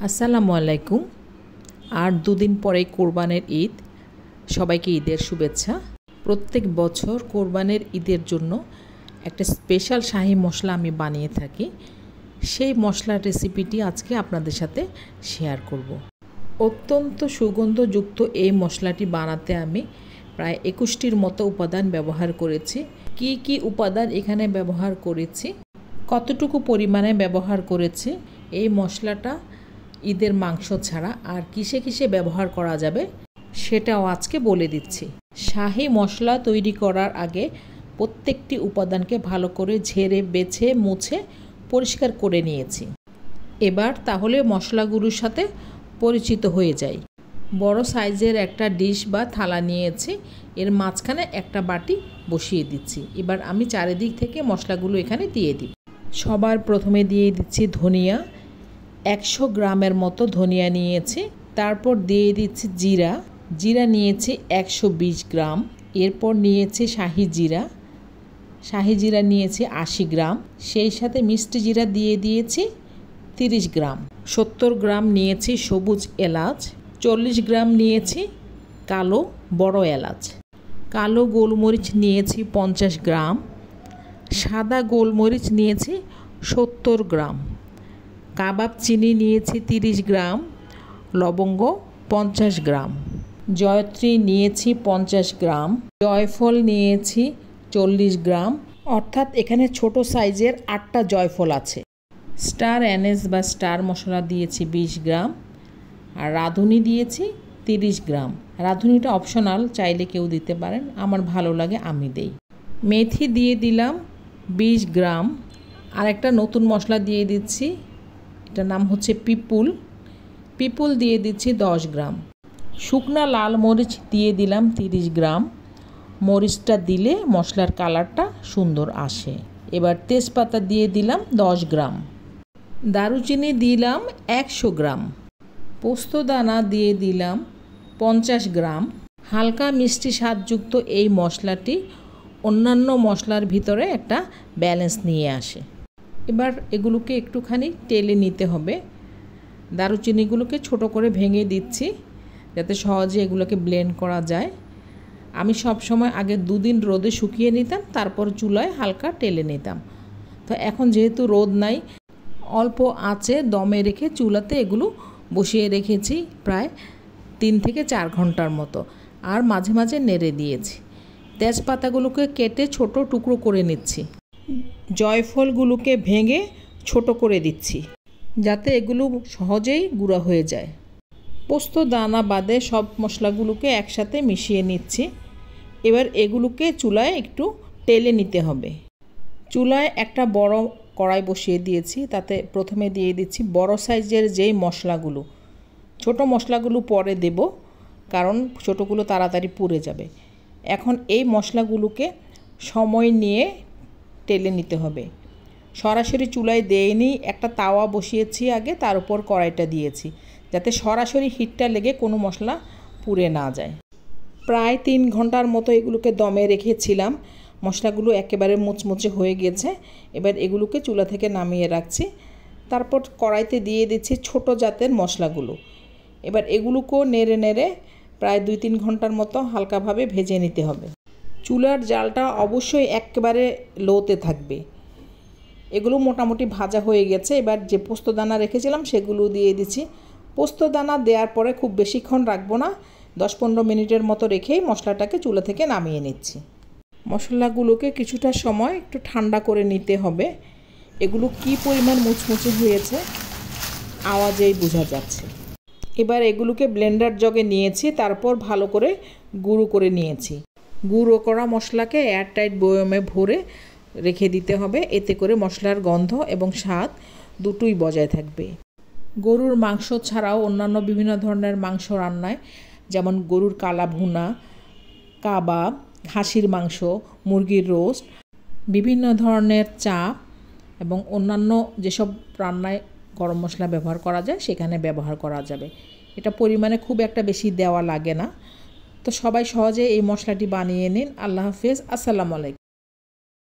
আসসালামু আলাইকুম। আর দুদিন পরেই কোরবানের ঈদ। সবাইকে ঈদের শুভেচ্ছা। প্রত্যেক বছর কোরবানের ঈদের জন্য একটা স্পেশাল শাহী মশলা আমি বানিয়ে থাকি। সেই মশলার রেসিপিটি আজকে আপনাদের সাথে শেয়ার করব। অত্যন্ত সুগন্ধযুক্ত এই মশলাটি বানাতে আমি প্রায় 21টির মতো উপাদান ব্যবহার করেছি। কি কি উপাদান এখানে ব্যবহার করেছি, কতটুকু পরিমাণে ব্যবহার করেছি, এই মশলাটা ঈদের মাংস ছাড়া আর কিসে কিসে ব্যবহার করা যাবে সেটাও আজকে বলে দিচ্ছি। শাহী মশলা তৈরি করার আগে প্রত্যেকটি উপাদানকে ভালো করে ঝেড়ে বেছে মুছে পরিষ্কার করে নিয়েছি। এবার তাহলে মশলাগুলোর সাথে পরিচিত হয়ে যাই। বড় সাইজের একটা ডিশ বা থালা নিয়েছি, এর মাঝখানে একটা বাটি বসিয়ে দিচ্ছি। এবার আমি চারিদিক থেকে মশলাগুলো এখানে দিয়ে দিই। সবার প্রথমে দিয়ে দিচ্ছি ধনিয়া, 100 গ্রামের মতো ধনিয়া নিয়েছি। তারপর দিয়ে দিচ্ছি জিরা নিয়েছি 120 গ্রাম। এরপর নিয়েছি শাহি জিরা নিয়েছি 80 গ্রাম। সেই সাথে মিষ্টি জিরা দিয়ে দিয়েছি 30 গ্রাম। 70 গ্রাম নিয়েছি সবুজ এলাচ, 40 গ্রাম নিয়েছি কালো বড় এলাচ। কালো গোলমরিচ নিয়েছি 50 গ্রাম। সাদা গোলমরিচ নিয়েছি 70 গ্রাম। কাবাব চিনি নিয়েছি 30 গ্রাম। লবঙ্গ 50 গ্রাম। জয়ত্রী নিয়েছি 50 গ্রাম। জয়ফল নিয়েছি 40 গ্রাম। অর্থাৎ এখানে ছোট সাইজের 8টা জয়ফল আছে। স্টার অ্যানেস বা স্টার মশলা দিয়েছি 20 গ্রাম। আর রাঁধুনি দিয়েছি 30 গ্রাম। রাঁধুনিটা অপশনাল, চাইলে কেউ দিতে পারেন, আমার ভালো লাগে আমি দেই। মেথি দিয়ে দিলাম 20 গ্রাম। আর একটা নতুন মশলা দিয়ে দিচ্ছি, এটার নাম হচ্ছে পিপুল দিয়ে দিচ্ছি 10 গ্রাম। শুকনা লাল মরিচ দিয়ে দিলাম 30 গ্রাম। মরিচটা দিলে মশলার কালারটা সুন্দর আসে। এবার তেজপাতা দিয়ে দিলাম 10 গ্রাম। দারুচিনি দিলাম 100 গ্রাম। পোস্তদানা দিয়ে দিলাম 50 গ্রাম। হালকা মিষ্টি স্বাদযুক্ত এই মশলাটি অন্যান্য মশলার ভিতরে একটা ব্যালেন্স নিয়ে আসে। এবার এগুলোকে একটুখানি টেলে নিতে হবে। দারুচিনিগুলোকে ছোট করে ভেঙে দিচ্ছি যাতে সহজে এগুলোকে ব্লেন্ড করা যায়। আমি সব সময় আগে 2 দিন রোদে শুকিয়ে নিতাম, তারপর চুলায় হালকা টেলে নিতাম। তো এখন যেহেতু রোদ নাই, অল্প আঁচে দমে রেখে চুলাতে এগুলো বসিয়ে রেখেছি প্রায় 3 থেকে 4 ঘন্টার মতো। আর মাঝে মাঝে নেড়ে দিয়েছি। তেজপাতাগুলোকে কেটে ছোট টুকরো করে নিচ্ছি। জয়ফলগুলোকে ভেঙে ছোট করে দিচ্ছি যাতে এগুলো সহজেই গুঁড়া হয়ে যায়। পোস্ত দানা বাদে সব মশলাগুলোকে একসাথে মিশিয়ে নিচ্ছি। এবার এগুলোকে চুলায় একটু টেলে নিতে হবে। চুলায় একটা বড় কড়াই বসিয়ে দিয়েছি, তাতে প্রথমে দিয়ে দিচ্ছি বড় সাইজের যেই মশলাগুলো। ছোট মশলাগুলো পরে দেব, কারণ ছোটোগুলো তাড়াতাড়ি পুড়ে যাবে। এখন এই মশলাগুলোকে সময় নিয়ে টেলে নিতে হবে। সরাসরি চুলায় দেইনি, একটা তাওয়া বসিয়েছি আগে, তার উপর কড়াইটা দিয়েছি যাতে সরাসরি হিটটা লেগে কোনো মশলা পুড়ে না যায়। প্রায় 3 ঘন্টার মতো এগুলোকে দমে রেখেছিলাম। মশলাগুলো একেবারে মুচমুচে হয়ে গেছে। এবার এগুলোকে চুলা থেকে নামিয়ে রাখছি। তারপর কড়াইতে দিয়ে দিচ্ছি ছোট জাতের মশলাগুলো। এবার এগুলোকেও নেড়ে নেড়ে প্রায় 2-3 ঘন্টার মতো হালকাভাবে ভেজে নিতে হবে। চুলার জালটা অবশ্যই একেবারে লোতে থাকবে। এগুলো মোটামুটি ভাজা হয়ে গেছে। এবার যে পোস্তদানা রেখেছিলাম সেগুলো দিয়ে দিচ্ছি। পোস্তদানা দেওয়ার পরে খুব বেশিক্ষণ রাখবো না, 10-15 মিনিটের মতো রেখেই মশলাটাকে চুলা থেকে নামিয়ে নিচ্ছি। মশলাগুলোকে কিছুটা সময় একটু ঠান্ডা করে নিতে হবে। এগুলো কি পরিমাণ মুচমুচে হয়েছে আওয়াজেই বোঝা যাচ্ছে। এবার এগুলোকে ব্লেন্ডার জগে নিয়েছি, তারপর ভালো করে গুঁড়ো করে নিয়েছি। গুঁড়ো করা মশলাকে এয়ারটাইট বয়মে ভরে রেখে দিতে হবে, এতে করে মশলার গন্ধ এবং স্বাদ দুটোই বজায় থাকবে। গরুর মাংস ছাড়াও অন্যান্য বিভিন্ন ধরনের মাংস রান্নায়, যেমন গরুর কালা ভুনা, কাবাব, খাসির মাংস, মুরগির রোস্ট, বিভিন্ন ধরনের চাপ এবং অন্যান্য যেসব রান্নায় গরম মশলা ব্যবহার করা যায় সেখানে ব্যবহার করা যাবে। এটা পরিমাণে খুব একটা বেশি দেওয়া লাগে না। তো সবাই সহজে এই মশলাটি বানিয়ে নিন। আল্লাহ হাফেজ। আসসালামু আলাইকুম।